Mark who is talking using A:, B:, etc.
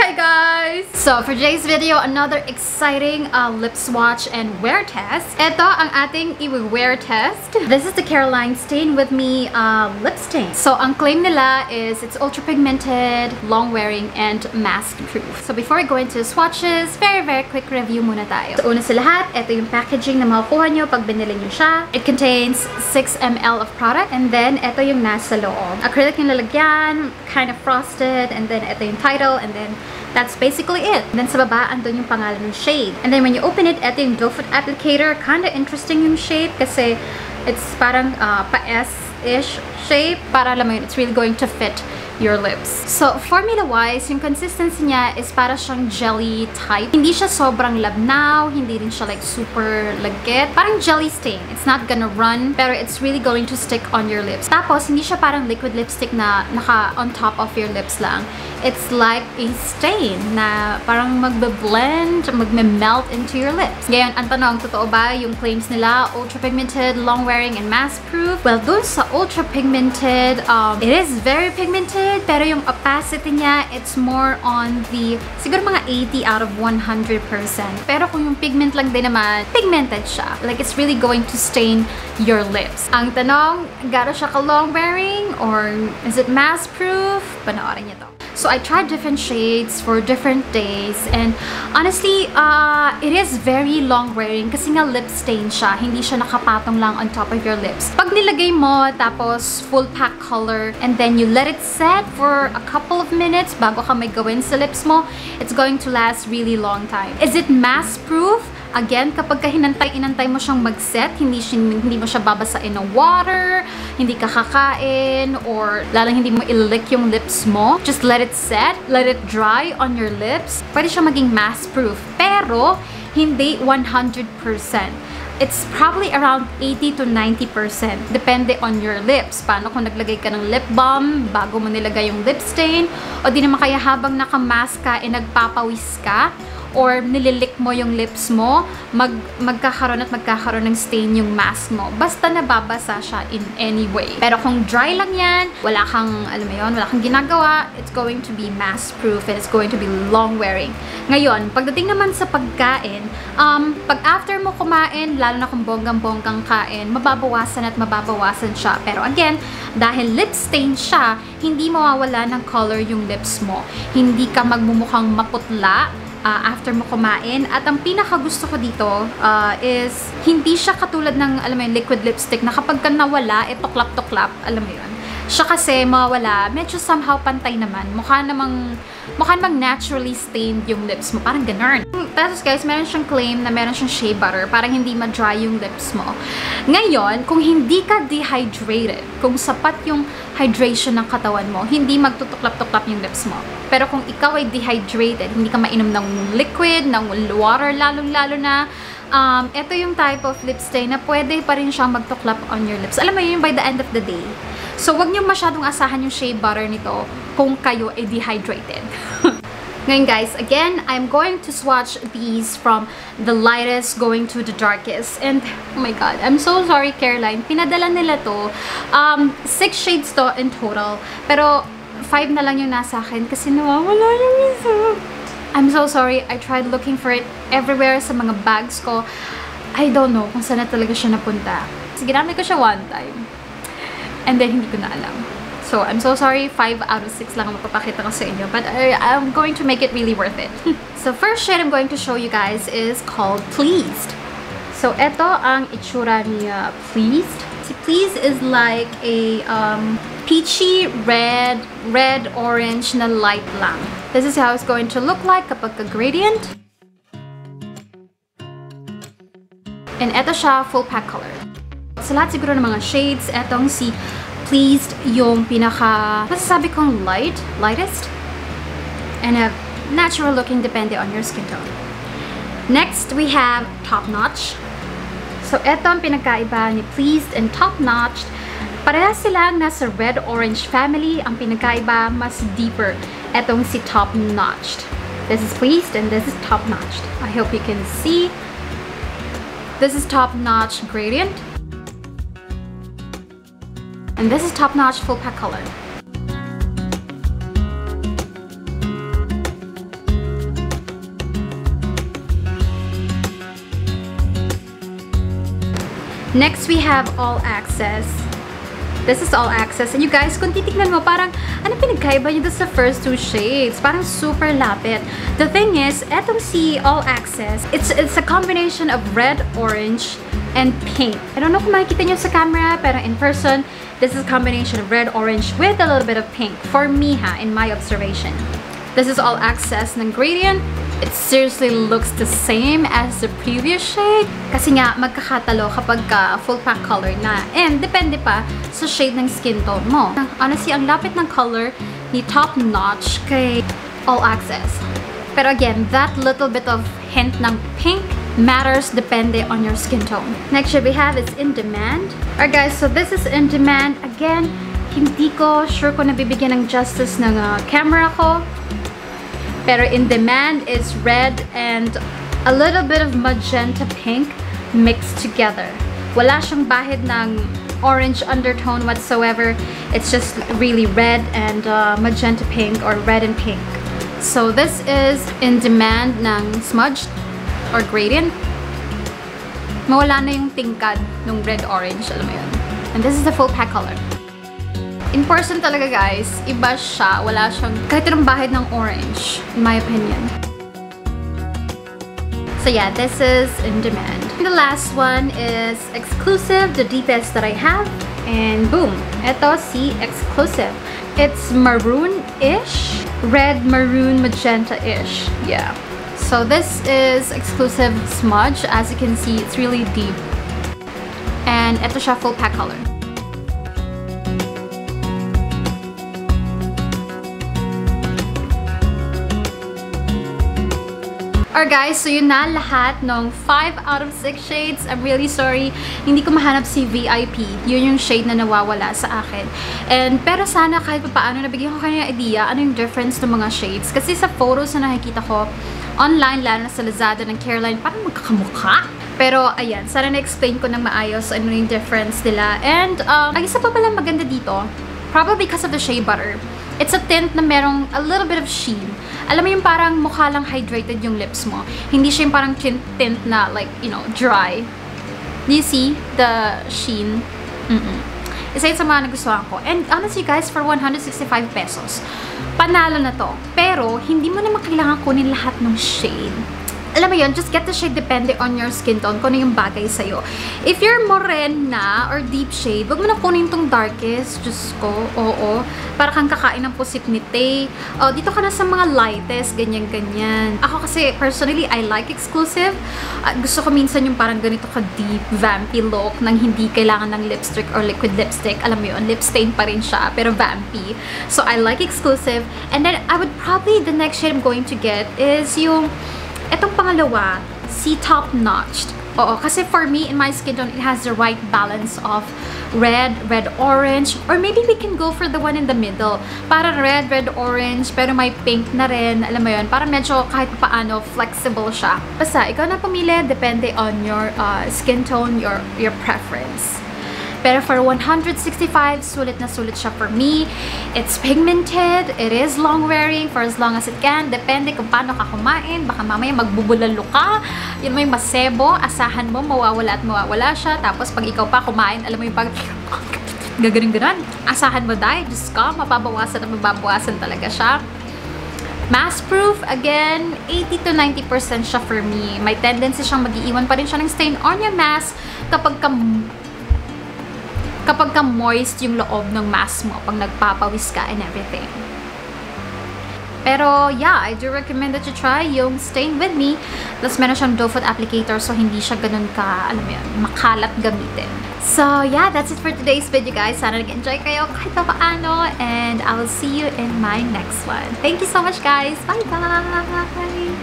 A: Hi guys! So for today's video, another exciting lip swatch and wear test. Ito ang ating i-wear test. This is the Careline Stain With Me lip stain. So ang claim nila is it's ultra pigmented, long wearing, and mask proof. So before I go into the swatches, very quick review muna tayo. So una sa lahat, ito yung packaging na makukuha nyo pag binili nyo siya. It contains 6 ml of product, and then ito yung nasa loob. Acrylic yung lalagyan, kind of frosted, and then ito yung title, and then that's basically it. And then sa baba, andun yung pangalan ng shade. And then when you open it, ito yung doe foot applicator. Kinda interesting yung shape kasi it's parang pa-S-ish shape. Para alam mo yun, it's really going to fit your lips. So, formula-wise, yung consistency niya is para siyang jelly type. Hindi siya sobrang labnaw, hindi rin siya like super lagkit. Parang jelly stain. It's not gonna run, pero it's really going to stick on your lips. Tapos, hindi siya parang liquid lipstick na naka on top of your lips lang. It's like a stain na parang magbe-blend, magme-melt into your lips. Ngayon, ang tanong, totoo ba yung claims nila, ultra pigmented, long wearing, and mask proof? Well, dun sa ultra pigmented, it is very pigmented, pero yung opacity niya, it's more on the, siguro mga 80 out of 100%. Pero kung yung pigment lang din naman, pigmented siya. Like, it's really going to stain your lips. Ang tanong, gano'n siya ka-long wearing? Or is it mask proof? Panoorin niyo to. So I tried different shades for different days, and honestly, it is very long wearing kasi nga lip stain siya. Hindi siya nakapatong lang on top of your lips. Pag nilagay mo, tapos full pack color, and then you let it set for a couple of minutes bago ka may gawin sa lips mo, it's going to last really long time. Is it mask proof? Again, kapag ka inantay mo siyang mag-set, hindi mo siya babasain ng water, hindi ka kakain, or lalang hindi mo i-lick yung lips mo. Just let it set, let it dry on your lips. Pwede siya maging mask-proof, pero hindi 100%. It's probably around 80 to 90%. Depende on your lips. Paano kung naglagay ka ng lip balm bago mo nilagay yung lip stain, o di naman kaya habang naka-mask ka, nagpapawis ka, or nililik mo yung lips mo, magkakaroon ng stain yung mask mo. Basta nababasa siya in any way. Pero kung dry lang yan, wala kang, alam mo yun, wala kang ginagawa, it's going to be mask proof and it's going to be long wearing. Ngayon, pagdating naman sa pagkain, pag after mo kumain, lalo na kung bonggang-bonggang kain, mababawasan siya. Pero again, dahil lip stain siya, hindi mawawala ng color yung lips mo. Hindi ka magmumukhang maputla after mo kumain. At ang pinaka gusto ko dito is hindi siya katulad ng, alam mo yun, liquid lipstick na kapag ka nawala, tuklap-tuklap, alam mo yun. Siya kasi mawala, medyo somehow pantay naman. Mukha namang naturally stained yung lips mo. Parang ganun. Tapos guys, meron siyang claim na meron siyang shea butter. Parang hindi ma-dry yung lips mo. Ngayon, kung hindi ka dehydrated, kung sapat yung hydration ng katawan mo, hindi magtutuklap-tuklap yung lips mo. Pero kung ikaw ay dehydrated, hindi ka mainom ng liquid, ng water, lalong-lalo na, ito yung type of lip stain na pwede pa rin siyang magtuklap on your lips. Alam mo yun, by the end of the day. So, wag niyo masyadong asahan yung shea butter nito kung kayo ay dehydrated. Ngayon guys, again, I'm going to swatch these from the lightest going to the darkest. And, oh my god, I'm so sorry Careline. Pinadala nila to. 6 shades to in total. Pero, 5 na lang yung nasa akin kasi nawawala yung isa. I'm so sorry. I tried looking for it everywhere sa mga bags ko. I don't know kung saan na talaga siya napunta. Kasi ginamit ko siya one time. And then, hindi ko na alam. So, I'm so sorry. 5 out of 6 lang ang mapapakita ko sa inyo. But I'm going to make it really worth it. So, first shade I'm going to show you guys is called Pleased. So, ito ang itsura niya, Pleased. Si Pleased is like a peachy red-orange na light lang. This is how it's going to look like kapag ka-gradient. And ito siya, full pack color. Sa lahat siguro ng mga shades, etong si Pleased yung pinaka, masasabi kong lightest, and a natural looking depende on your skin tone. Next, we have Top Notch. So, eto ang pinagkaiba ni Pleased and Top Notch. Parehas silang nasa red-orange family. Ang pinagkaiba, mas deeper. Etong si Top Notched. This is Pleased and this is Top Notched. I hope you can see. This is Top Notch Gradient. And this is Top Notch Full Pack Color. Next, we have All Access. This is All Access. And you guys, kung titignan mo, parang, ano pinagkaiba nyo sa first two shades? Parang super lapit. The thing is, etong si All Access, it's a combination of red, orange, and pink. I don't know kung makikita nyo sa camera, pero in person, this is a combination of red, orange, with a little bit of pink. For me, in my observation. This is All Access ng gradient. It seriously looks the same as the previous shade. Kasi nga, magkakatalo kapag full pack color na. And depende pa sa shade ng skin tone mo. Honestly, ang lapit ng color ni Top Notch kay All Access. Pero again, that little bit of hint ng pink matters depende on your skin tone. Next shade we have is In Demand. Alright guys, so this is In Demand. Again, hindi ko sure kung nabibigyan ng justice ng camera ko. Pero In Demand is red and a little bit of magenta pink mixed together. Wala siyang bahid ng orange undertone whatsoever. It's just really red and magenta pink or red and pink. So this is In Demand ng smudged or gradient. Mawala na yung tingkad ng red-orange, alam mo yun. And this is the full pack color. In person talaga guys, iba siya. Wala siyang kahit anong bahid ng orange, in my opinion. So yeah, this is In Demand. The last one is Exclusive, the deepest that I have. And boom, ito si Exclusive. It's maroon-ish, red, maroon, magenta-ish. Yeah. So this is Exclusive smudge. As you can see, it's really deep. And ito siya full pack color. Alright guys, so yun na lahat ng 5 out of 6 shades. I'm really sorry, hindi ko mahanap si VIP. Yun yung shade na nawawala sa akin. Pero sana kahit paano nabigyan ko kayo ng idea ano yung difference ng mga shades. Kasi sa photos na nakikita ko online, lalo na sa Lazada ng Careline, parang magkakamukha. Pero ayan, sana na-explain ko ng maayos ano yung difference nila. And ang isa pa pala maganda dito, probably because of the shea butter. It's a tint na merong a little bit of sheen. Alam mo yung parang mukha lang hydrated yung lips mo. Hindi siya yung parang tint na like, you know, dry. Do you see the sheen? Isa yun sa mga nagustuhan ko. And honestly guys, for 165 pesos, panalo na to. Pero, hindi mo naman kailangan kunin lahat ng shade. Alam mo yun, just get the shade depende on your skin tone, kung ano yung bagay sa'yo. If you're morena or deep shade, wag mo na kunin tong darkest. Diyos ko, oo. Para kang kakain ng pusit ni Tay. Oh, dito ka na sa mga lightest, ganyan-ganyan. Ako kasi, personally, I like Exclusive. Gusto ko minsan yung parang ganito ka-deep, vampy look, nang hindi kailangan ng lipstick or liquid lipstick. Alam mo yun, lip stain pa rin siya, pero vampy. So, I like Exclusive. And then, I would probably, the next shade I'm going to get is yung etong pangalawa, si Top Notch. Oo, kasi for me, in my skin tone, it has the right balance of red, red-orange, or maybe we can go for the one in the middle. Para red, red-orange, pero may pink na rin. Alam mo yun, para medyo kahit paano flexible siya. Basta, ikaw na pumili, depende on your skin tone, your preference. Pero for 165, sulit na sulit siya for me. It's pigmented. It is long wearing for as long as it can. Depende kung paano ka kumain. Baka mamaya magbubulalo ka. Yun mo yung masebo. Asahan mo, mawawala at mawawala siya. Tapos pag ikaw pa kumain, alam mo yung pag gagaling-ganan. Asahan mo dahil, Diyos ka, mababawasan at mababawasan talaga siya. Mask proof, again, 80 to 90% siya for me. May tendency siyang mag-iiwan pa rin siya ng stain on your mask kapag ka moist yung loob ng mask mo pag nagpapawis ka and everything. Pero yeah, I do recommend that you try yung Stain With Me. Plus meron siyang doe foot applicator so hindi siya ganun ka, alam mo yun, makalat gamitin. So yeah, that's it for today's video guys. Sana nag-enjoy kayo kahit pa paano and I will see you in my next one. Thank you so much guys. Bye bye!